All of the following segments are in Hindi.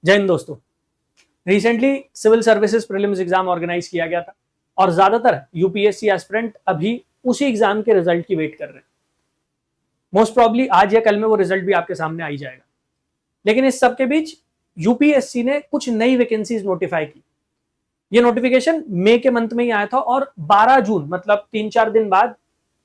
जय हिंद दोस्तों। Recently civil services prelims exam organise किया गया था और ज्यादातर यूपीएससी एस्पिरेंट अभी उसी एग्जाम के रिजल्ट की वेट कर रहे हैं। मोस्ट प्रॉब्ली आज या कल में वो रिजल्ट भी आपके सामने आ ही जाएगा। लेकिन इस सब के बीच यूपीएससी ने कुछ नई वैकेंसीज नोटिफाई की। ये नोटिफिकेशन मई के मंथ में ही आया था और 12 जून मतलब 3-4 दिन बाद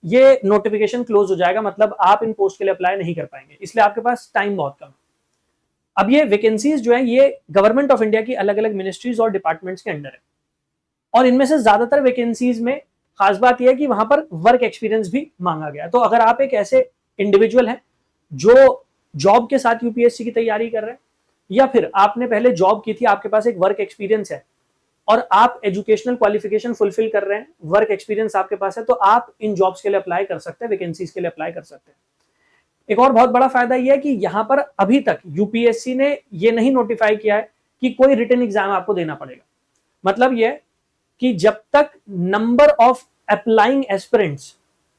ये नोटिफिकेशन क्लोज हो जाएगा, मतलब आप इन पोस्ट के लिए अप्लाई नहीं कर पाएंगे, इसलिए आपके पास टाइम बहुत कम है। अब ये वैकेंसीज जो है ये गवर्नमेंट ऑफ इंडिया की अलग अलग मिनिस्ट्रीज और डिपार्टमेंट्स के अंडर है और इनमें से ज्यादातर वैकेंसीज में खास बात यह है कि वहां पर वर्क एक्सपीरियंस भी मांगा गया। तो अगर आप एक ऐसे इंडिविजुअल हैं जो जॉब के साथ यूपीएससी की तैयारी कर रहे हैं या फिर आपने पहले जॉब की थी, आपके पास एक वर्क एक्सपीरियंस है और आप एजुकेशनल क्वालिफिकेशन फुलफिल कर रहे हैं, वर्क एक्सपीरियंस आपके पास है, तो आप इन जॉब्स के लिए अप्लाई कर सकते हैं, वैकेंसीज के लिए अप्लाई कर सकते हैं। एक और बहुत बड़ा फायदा यह है कि यहां पर अभी तक यूपीएससी ने यह नहीं नोटिफाई किया है कि कोई रिटन एग्जाम आपको देना पड़ेगा। मतलब यह कि जब तक नंबर ऑफ अप्लाइंग एस्पिरेंट्स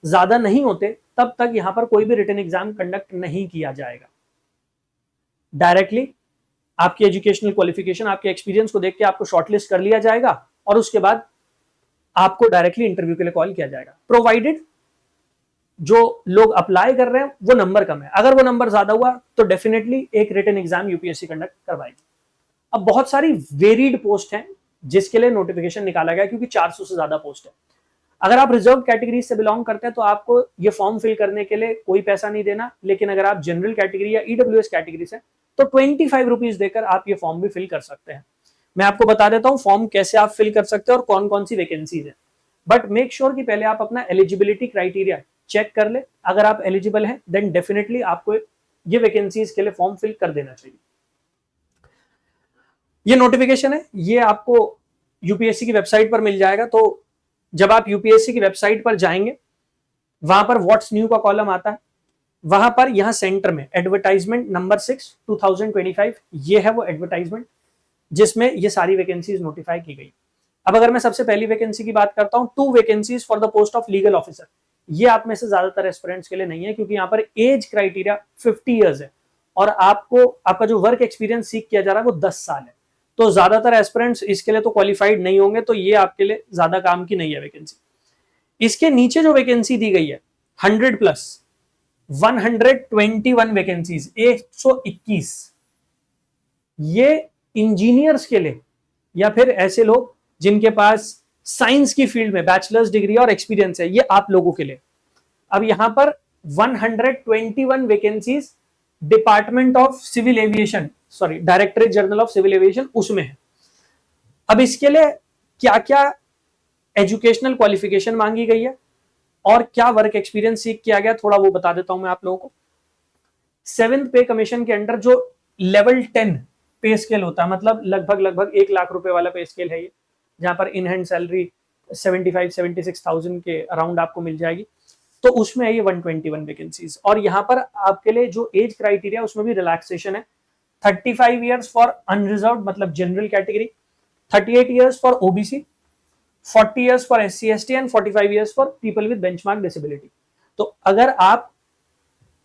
ज्यादा नहीं होते तब तक यहां पर कोई भी रिटन एग्जाम कंडक्ट नहीं किया जाएगा। डायरेक्टली आपकी एजुकेशनल क्वालिफिकेशन, आपके एक्सपीरियंस को देख के आपको शॉर्टलिस्ट कर लिया जाएगा और उसके बाद आपको डायरेक्टली इंटरव्यू के लिए कॉल किया जाएगा, प्रोवाइडेड जो लोग अप्लाई कर रहे हैं वो नंबर कम है। अगर वो नंबर ज्यादा हुआ तो डेफिनेटली एक रिटन एग्जाम यूपीएससी कंडक्ट करवाएगी। अब बहुत सारी वेरिड पोस्ट हैं जिसके लिए नोटिफिकेशन निकाला गया क्योंकि 400 से ज्यादा पोस्ट है। अगर आप रिजर्व कैटेगरी से बिलोंग करते हैं तो आपको ये फॉर्म फिल करने के लिए कोई पैसा नहीं देना, लेकिन अगर आप जनरल कैटेगरी या ईडब्ल्यूएस कैटेगरी से तो 25 रुपीज देकर आप ये फॉर्म भी फिल कर सकते हैं। मैं आपको बता देता हूं फॉर्म कैसे आप फिल कर सकते हैं और कौन कौन सी वैकेंसीज है, बट मेक श्योर कि पहले आप अपना एलिजिबिलिटी क्राइटेरिया चेक कर ले। अगर आप एलिजिबल हैं देन डेफिनेटली आपको ये वैकेंसीज के लिए फॉर्म फिल कर देना चाहिए। ये नोटिफिकेशन है, ये आपको यूपीएससी की वेबसाइट पर मिल जाएगा। तो जब आप यूपीएससी की वेबसाइट पर जाएंगे वहां पर व्हाट्स न्यू का कॉलम आता है, वहां पर यहां सेंटर में एडवर्टाइजमेंट नंबर 6 2025 ये है वो एडवर्टाइजमेंट जिसमें ये सारी वैकेंसीज नोटिफाई की गई। अब अगर मैं सबसे पहली वैकेंसी की बात करता हूं, 2 vacancies for the post of legal officer. ये आप में से ज्यादातर एस्पिरेंट्स के लिए नहीं है क्योंकि यहाँ पर एज क्राइटेरिया 50 ईयर्स है और आपको आपका जो वर्क एक्सपीरियंस सीख किया जा रहा है वो 10 साल है। तो ज्यादातर एस्पिरेंट्स इसके लिए तो क्वालिफाइड नहीं होंगे, तो ये आपके लिए ज्यादा काम की नहीं है वैकेंसी। इसके नीचे जो वैकेंसी दी गई है 100 प्लस 121 वैकेंसीज 121, ये इंजीनियर्स के लिए या फिर ऐसे लोग जिनके पास साइंस की फील्ड में बैचलर्स डिग्री और एक्सपीरियंस है, ये आप लोगों के लिए। अब यहां पर 121 vacancies department of civil aviation, sorry directorate general of civil aviation उसमें है। अब इसके लिए क्या क्या एजुकेशनल क्वालिफिकेशन मांगी गई है और क्या वर्क एक्सपीरियंस सीख किया गया, थोड़ा वो बता देता हूं मैं आप लोगों को। 7th पे कमीशन के अंडर जो लेवल 10 पे स्केल होता है, मतलब लगभग 1 लाख रुपए वाला पे स्केल है ये, जहां पर इन हैंड सैलरी 75-76,000 के अराउंड आपको मिल जाएगी। तो उसमें है ये 121 वैकेंसीज और यहाँ पर आपके लिए जो एज क्राइटेरिया उसमें भी रिलैक्सेशन है। 35 ईयर्स फॉर अनरिजर्व मतलब general category, 38 years for OBC, 40 years for SC ST and 45 years for people with benchmark disability. तो अगर आप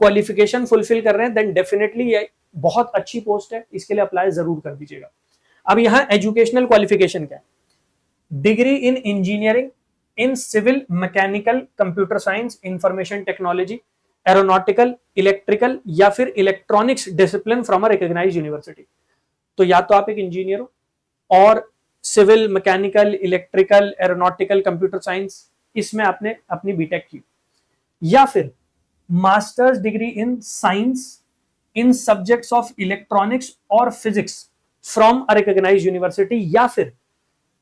क्वालिफिकेशन फुलफिल कर रहे हैं देन डेफिनेटली ये बहुत अच्छी पोस्ट है, इसके लिए अप्लाई जरूर कर दीजिएगा। अब यहाँ एजुकेशनल क्वालिफिकेशन क्या है? Degree in engineering, in civil, mechanical, computer science, information technology, aeronautical, electrical या फिर electronics discipline from a recognised university. तो या तो आप एक इंजीनियर हो और civil, mechanical, electrical, aeronautical, computer science इसमें आपने अपनी बीटेक की, या फिर masters degree in science in subjects of electronics और physics from a recognised university, या फिर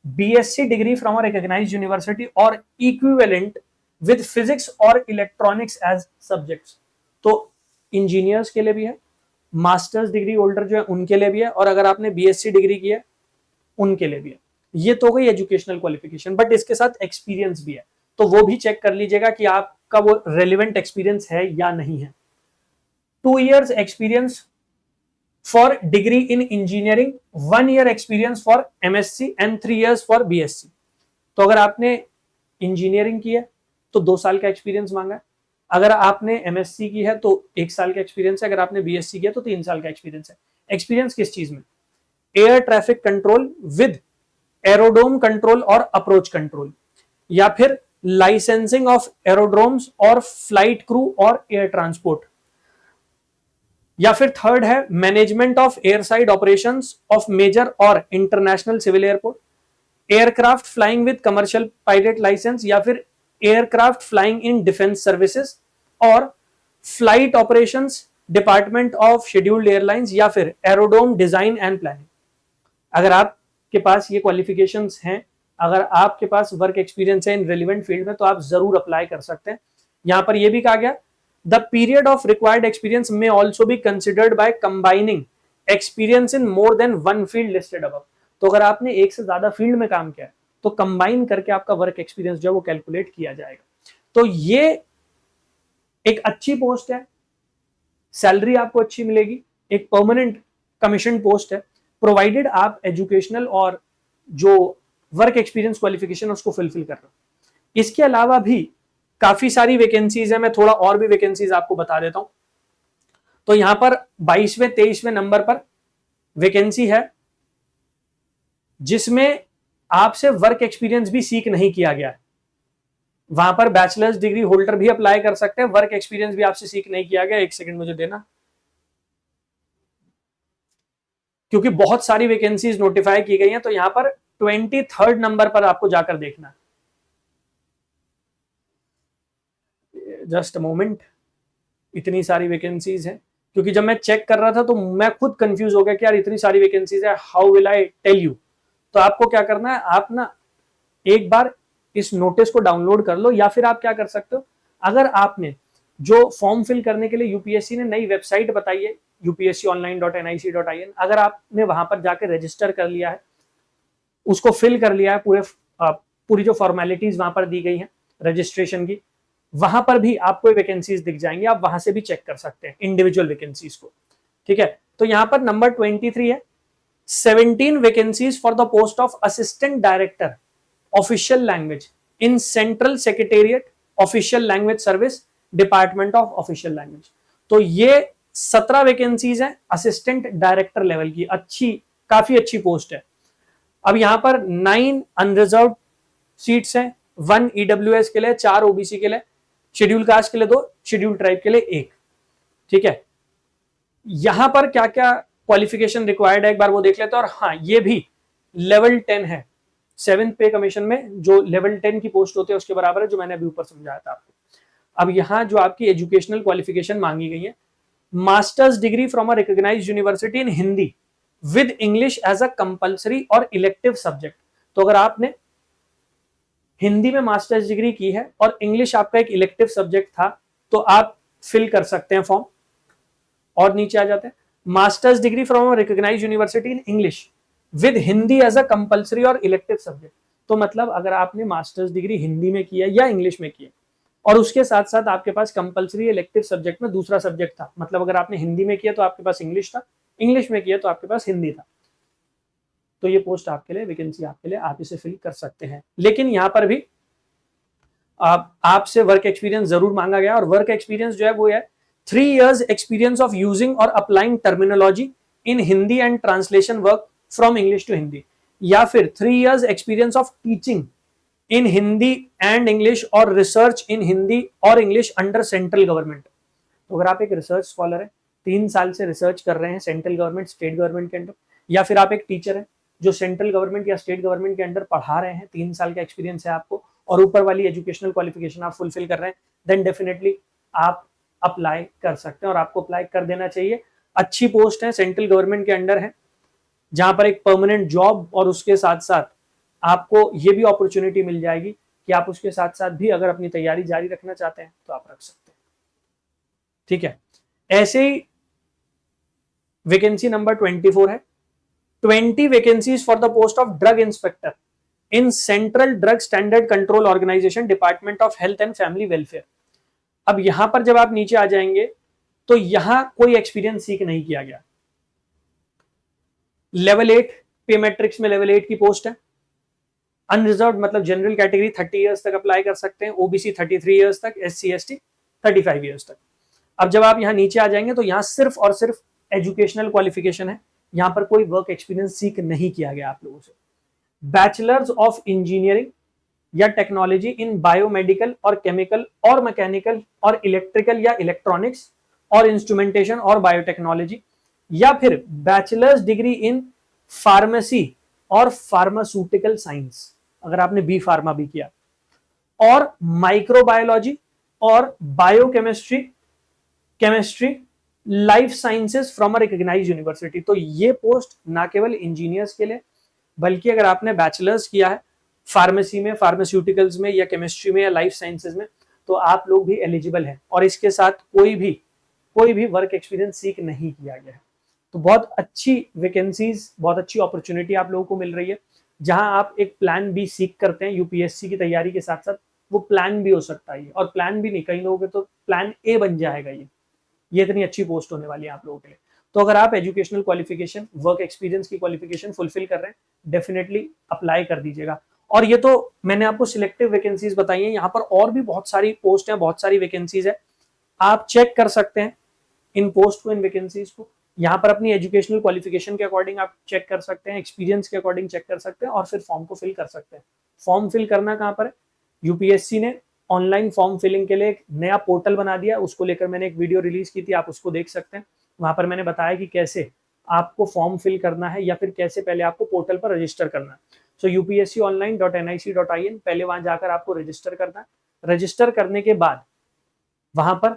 BSc degree from a recognised university और इक्विवेलेंट विद फिजिक्स और इलेक्ट्रॉनिक्स एज सब्जेक्ट्स। तो इंजीनियर्स के लिए भी है, मास्टर्स डिग्री होल्डर जो है उनके लिए भी है, और अगर आपने बीएससी डिग्री की है उनके लिए भी है। ये तो गई एजुकेशनल क्वालिफिकेशन, बट इसके साथ एक्सपीरियंस भी है, तो वो भी चेक कर लीजिएगा कि आपका वो रेलिवेंट एक्सपीरियंस है या नहीं है। 2 years experience for degree in engineering, 1 year experience for MSc and 3 years for BSc. तो अगर आपने इंजीनियरिंग की है तो 2 साल का एक्सपीरियंस मांगा है, अगर आपने एमएससी की है तो 1 साल का एक्सपीरियंस है, अगर आपने बीएससी किया तो 3 साल का एक्सपीरियंस है। एक्सपीरियंस किस चीज में? Air traffic control with aerodrome control और अप्रोच कंट्रोल, या फिर लाइसेंसिंग ऑफ एरोड्रोम्स और फ्लाइट क्रू और एयर ट्रांसपोर्ट, या फिर थर्ड है management of airside operations of major और international civil airport, aircraft flying with commercial pilot licence, या फिर aircraft flying in defence services, और flight operations department of scheduled airlines, या फिर एरोड्रोम डिजाइन एंड प्लानिंग। अगर आपके पास ये क्वालिफिकेशंस हैं, अगर आपके पास वर्क एक्सपीरियंस है इन रिलेवेंट फील्ड में, तो आप जरूर अप्लाई कर सकते हैं। यहां पर यह भी कहा गया the period of required experience may also be considered by combining experience in more than one field listed above. तो अगर आपने एक से ज्यादा फील्ड में काम किया है तो कंबाइन करके आपका वर्क एक्सपीरियंस जो है वो कैलकुलेट किया जाएगा। तो ये एक अच्छी पोस्ट है, सैलरी आपको अच्छी मिलेगी, एक परमानेंट कमीशन पोस्ट है, प्रोवाइडेड आप एजुकेशनल और जो वर्क एक्सपीरियंस क्वालिफिकेशन उसको फुलफिल कर रहे हो। इसके अलावा भी काफी सारी वैकेंसीज है, मैं थोड़ा और भी वैकेंसीज आपको बता देता हूं। तो यहां पर 22वें 23वें नंबर पर वैकेंसी है जिसमें आपसे वर्क एक्सपीरियंस भी सीख नहीं किया गया है। वहां पर बैचलर्स डिग्री होल्डर भी अप्लाई कर सकते हैं, वर्क एक्सपीरियंस भी आपसे सीख नहीं किया गया। एक सेकंड मुझे देना, क्योंकि बहुत सारी वैकेंसीज नोटिफाई की गई हैं, तो यहां पर 23rd नंबर पर आपको जाकर देखना है। जस्ट अ मोमेंट, इतनी सारी वैकेंसीज हैं, क्योंकि जब मैं चेक कर रहा था तो मैं खुद कंफ्यूज हो गया कि यार इतनी सारी वैकेंसीज है, how will I tell you. तो आपको क्या करना है, आप ना एक बार इस नोटिस को डाउनलोड कर लो, या फिर आप क्या कर सकते हो, अगर आपने जो फॉर्म फिल करने के लिए यूपीएससी ने नई वेबसाइट बताई है upsconline.nic.in, अगर आपने वहां पर जाकर रजिस्टर कर लिया है, उसको फिल कर लिया है, पूरी जो फॉर्मेलिटीज वहां पर दी गई हैं रजिस्ट्रेशन की, वहां पर भी आपको वैकेंसीज दिख जाएंगे, आप वहां से भी चेक कर सकते हैं इंडिविजुअल वैकेंसीज को। ठीक है, तो यहां पर नंबर 23 है 17 vacancies for the post of assistant director official language in central secretariat official language service department of official language. तो ये 17 वैकेंसीज हैं असिस्टेंट डायरेक्टर लेवल की, अच्छी काफी अच्छी पोस्ट है। अब यहां पर 9 अनरिजर्व्ड सीट्स हैं, 1 ईडब्ल्यूएस के लिए, 4 ओबीसी के लिए, शेड्यूल कास्ट के लिए 2, शेड्यूल ट्राइब के लिए 1। ठीक है, यहां पर क्या क्या क्वालिफिकेशन रिक्वायर्ड है एक बार वो देख लेते हैं। और हाँ, ये भी लेवल 10 है, 7th पे कमीशन में जो लेवल 10 की पोस्ट होते हैं उसके बराबर है, जो मैंने अभी ऊपर समझाया था आपको। अब यहां जो आपकी एजुकेशनल क्वालिफिकेशन मांगी गई है, masters degree from a recognised university in Hindi with English as a compulsory और इलेक्टिव सब्जेक्ट। तो अगर आपने हिंदी में मास्टर्स डिग्री की है और इंग्लिश आपका एक इलेक्टिव सब्जेक्ट था, तो आप फिल कर सकते हैं फॉर्म। और नीचे आ जाते हैं, masters degree from recognised university in English with Hindi as a compulsory और इलेक्टिव सब्जेक्ट। तो मतलब अगर आपने मास्टर्स डिग्री हिंदी में किया या इंग्लिश में किया और उसके साथ साथ आपके पास कंपल्सरी इलेक्टिव सब्जेक्ट में दूसरा सब्जेक्ट था, मतलब अगर आपने हिंदी में किया तो आपके पास इंग्लिश था, इंग्लिश में किया तो आपके पास हिंदी था, तो ये पोस्ट आपके लिए, वैकेंसी आपके लिए, आप इसे फिल कर सकते हैं। लेकिन यहां पर भी आपसे वर्क एक्सपीरियंस जरूर मांगा गया, और वर्क एक्सपीरियंस जो है वो है 3 years एक्सपीरियंस ऑफ यूजिंग और applying terminology in Hindi and translation work from English to Hindi, या फिर 3 years experience of teaching in Hindi and English और रिसर्च इन हिंदी और इंग्लिश अंडर सेंट्रल गवर्नमेंट। तो अगर आप एक रिसर्च स्कॉलर है, 3 साल से रिसर्च कर रहे हैं सेंट्रल गवर्नमेंट स्टेट गवर्नमेंट के अंडर, या फिर आप एक टीचर है जो सेंट्रल गवर्नमेंट या स्टेट गवर्नमेंट के अंडर पढ़ा रहे हैं, 3 साल का एक्सपीरियंस है आपको, और ऊपर वाली एजुकेशनल क्वालिफिकेशन आप फुलफिल कर रहे हैं, देन डेफिनेटली आप अप्लाई कर सकते हैं, और आपको अप्लाई कर देना चाहिए। अच्छी पोस्ट है, सेंट्रल गवर्नमेंट के अंडर है, जहां पर एक परमानेंट जॉब और उसके साथ साथ आपको ये भी अपॉर्चुनिटी मिल जाएगी कि आप उसके साथ साथ भी अगर अपनी तैयारी जारी रखना चाहते हैं तो आप रख सकते हैं। ठीक है, ऐसे ही वैकेंसी नंबर 24 है 20 vacancies for the post of drug inspector in central drug standard control organisation department of health and family welfare. अब यहां पर जब आप नीचे आ जाएंगे तो यहां कोई एक्सपीरियंस सीख नहीं किया गया। लेवल 8 पे मैट्रिक्स में लेवल 8 की पोस्ट है, अनरिजर्व्ड मतलब जनरल कैटेगरी 30 इयर्स तक अप्लाई कर सकते हैं, ओबीसी 33 इयर्स तक, एससी एसटी 35 इयर्स तक। अब जब आप यहां नीचे आ जाएंगे तो यहां सिर्फ और सिर्फ एजुकेशनल क्वालिफिकेशन है यहाँ पर कोई वर्क एक्सपीरियंस सीख नहीं किया गया आप लोगों से। बैचलर्स ऑफ इंजीनियरिंग या टेक्नोलॉजी इन बायोमेडिकल और केमिकल और मैकेनिकल और इलेक्ट्रिकल या इलेक्ट्रॉनिक्स और इंस्ट्रूमेंटेशन और बायोटेक्नोलॉजी, या फिर बैचलर्स डिग्री इन फार्मेसी और फार्मास्यूटिकल साइंस अगर आपने बी फार्मा भी किया, और माइक्रोबायोलॉजी और biochemistry chemistry life sciences from a recognised university. तो ये पोस्ट ना केवल इंजीनियर्स के लिए, बल्कि अगर आपने बैचलर्स किया है फार्मेसी में, फार्मास्यूटिकल्स में या केमिस्ट्री में या लाइफ साइंसेज में, तो आप लोग भी एलिजिबल हैं, और इसके साथ कोई भी वर्क एक्सपीरियंस सीख नहीं किया गया है। तो बहुत अच्छी वैकेंसीज, बहुत अच्छी अपॉर्चुनिटी आप लोगों को मिल रही है, जहां आप एक प्लान बी सीख करते हैं यूपीएससी की तैयारी के साथ साथ, वो प्लान भी हो सकता है, और प्लान भी नहीं, कई लोगों के तो प्लान ए बन जाएगा। ये इतनी अच्छी पोस्ट होने वाली है आप लोगों के लिए। तो अगर आप एजुकेशनल क्वालिफिकेशन, वर्क एक्सपीरियंस की क्वालिफिकेशन फुलफिल कर रहे हैं, डेफिनेटली अप्लाई कर दीजिएगा। और ये तो मैंने आपको सिलेक्टिव वैकेंसीज बताई हैं, यहाँ पर और भी बहुत सारी पोस्ट है, बहुत सारी वैकेंसीज है, आप चेक कर सकते हैं इन पोस्ट को, इन वैकेंसीज को। यहाँ पर अपनी एजुकेशनल क्वालिफिकेशन के अकॉर्डिंग आप चेक कर सकते हैं, एक्सपीरियंस के अकॉर्डिंग चेक कर सकते हैं, और फिर फॉर्म को फिल कर सकते हैं। फॉर्म फिल करना कहाँ पर है? यूपीएससी ने ऑनलाइन फॉर्म फिलिंग के लिए एक नया पोर्टल बना दिया, उसको लेकर मैंने एक वीडियो रिलीज की थी, आप उसको देख सकते हैं। वहां पर मैंने बताया कि कैसे आपको फॉर्म फिल करना है, या फिर कैसे पहले आपको पोर्टल पर रजिस्टर करना है। सो upsconline.nic.in, पहले वहां जाकर आपको रजिस्टर करना है। रजिस्टर करने के बाद वहां पर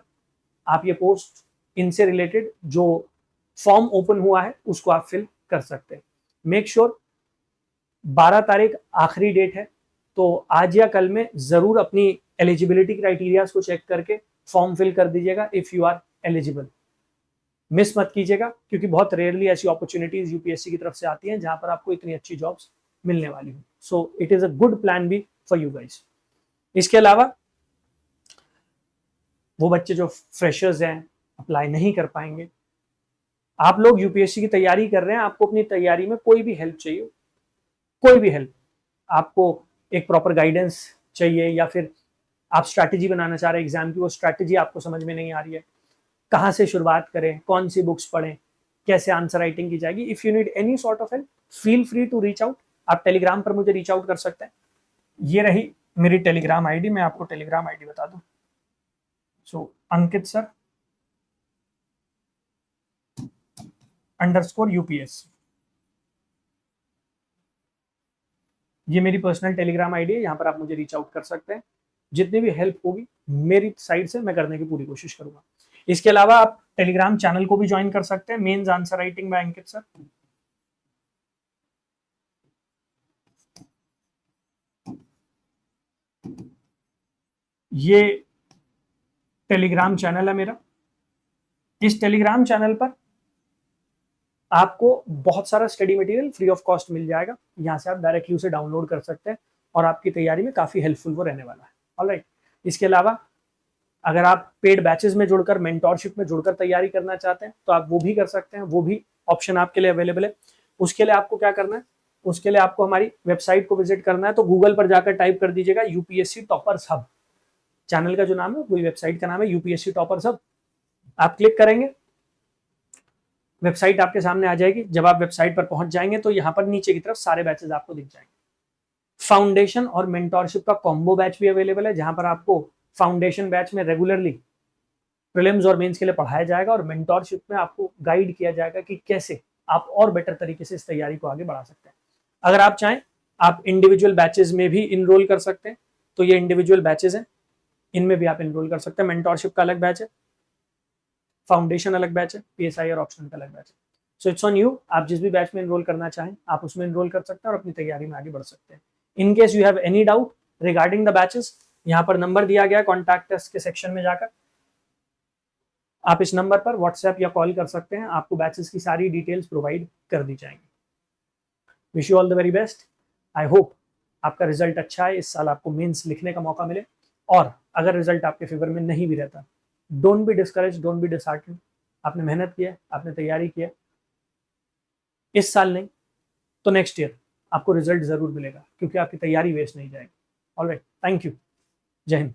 आप ये पोस्ट, इनसे रिलेटेड जो फॉर्म ओपन हुआ है उसको आप फिल कर सकते हैं। मेक श्योर 12 तारीख आखिरी डेट है, तो आज या कल में जरूर अपनी एलिजिबिलिटी क्राइटेरिया को चेक करके फॉर्म फिल कर दीजिएगा if you are eligible. Miss मत कीजिएगा, क्योंकि बहुत रेयरली ऐसी अपॉर्चुनिटीज यूपीएससी की तरफ से आती हैं जहां पर आपको इतनी अच्छी जॉब्स मिलने वाली हो। So it is a good plan B for you guys. इसके अलावा वो बच्चे जो फ्रेशर्स हैं, अप्लाई नहीं कर पाएंगे, आप लोग यूपीएससी की तैयारी कर रहे हैं, आपको अपनी तैयारी में कोई भी हेल्प चाहिए, कोई भी हेल्प, आपको एक प्रॉपर गाइडेंस चाहिए, या फिर आप स्ट्रैटेजी बनाना चाह रहे हैं एग्जाम की, वो स्ट्रैटेजी आपको समझ में नहीं आ रही है, कहाँ से शुरुआत करें, कौन सी बुक्स पढ़ें, कैसे आंसर राइटिंग की जाएगी, if you need any sort of help, feel free to reach out. आप टेलीग्राम पर मुझे रीच आउट कर सकते हैं। ये रही मेरी टेलीग्राम आईडी, मैं आपको टेलीग्राम आईडी बता दूं। सो अंकित सर _UPS, ये मेरी पर्सनल टेलीग्राम आईडी है, यहाँ पर आप मुझे रीच आउट कर सकते हैं। जितनी भी हेल्प होगी मेरी साइड से मैं करने की पूरी कोशिश करूंगा। इसके अलावा आप टेलीग्राम चैनल को भी ज्वाइन कर सकते हैं, mains answer writing by Ankit sir. ये टेलीग्राम चैनल है मेरा। इस टेलीग्राम चैनल पर आपको बहुत सारा study material free of cost मिल जाएगा, यहाँ से आप डायरेक्टली उसे डाउनलोड कर सकते हैं, और आपकी तैयारी में काफी हेल्पफुल वो रहने वाला है। ऑलराइट, इसके अलावा अगर आप पेड बैचेस में जुड़कर, मेंटोरशिप में जुड़कर तैयारी करना चाहते हैं, तो आप वो भी कर सकते हैं, वो भी ऑप्शन आपके लिए अवेलेबल है। उसके लिए आपको क्या करना है? उसके लिए आपको हमारी वेबसाइट को विजिट करना है। तो गूगल पर जाकर टाइप कर दीजिएगा यूपीएससी टॉपर्स हब, चैनल का जो नाम है, वही वेबसाइट का नाम है यूपीएससी टॉपर्स हब। आप क्लिक करेंगे, वेबसाइट आपके सामने आ जाएगी। जब आप वेबसाइट पर पहुंच जाएंगे तो यहाँ पर नीचे की तरफ सारे बैचेस आपको दिख जाएंगे। फाउंडेशन और मेंटोरशिप का कॉम्बो बैच भी अवेलेबल है, जहां पर आपको फाउंडेशन बैच में रेगुलरली प्रीलिम्स और मेंस के लिए पढ़ाया जाएगा, और मेंटोरशिप में आपको गाइड किया जाएगा कि कैसे आप और बेटर तरीके से इस तैयारी को आगे बढ़ा सकते हैं। अगर आप चाहें, आप इंडिविजुअल बैचेस में भी इनरोल कर सकते हैं, तो ये इंडिविजुअल बैचेस हैं, इनमें भी आप इनरोल कर सकते हैं। मेंटोरशिप का अलग बैच है, फाउंडेशन अलग बैच है, पीएसआई और ऑप्शनल का अलग बैच है। सो इट्स ऑन यू, आप जिस भी बैच में इनरोल करना चाहें आप उसमें इनरोल कर सकते हैं और अपनी तैयारी में आगे बढ़ सकते हैं। In case you have any doubt regarding the batches, यहाँ पर नंबर दिया गया, कॉन्टैक्ट अस के सेक्शन में जाकर आप इस नंबर पर व्हाट्सएप या कॉल कर सकते हैं, आपको बैचेस की सारी डिटेल्स प्रोवाइड कर दी जाएंगी। Wish you all the very best. I hope आपका रिजल्ट अच्छा है, इस साल आपको मेंस लिखने का मौका मिले, और अगर रिजल्ट आपके फेवर में नहीं भी रहता, don't be discourage, don't be disheartened. आपने मेहनत किया, आपने तैयारी किया, इस साल नहीं तो नेक्स्ट ईयर आपको रिजल्ट जरूर मिलेगा, क्योंकि आपकी तैयारी वेस्ट नहीं जाएगी। ऑलराइट, थैंक यू, जय हिंद।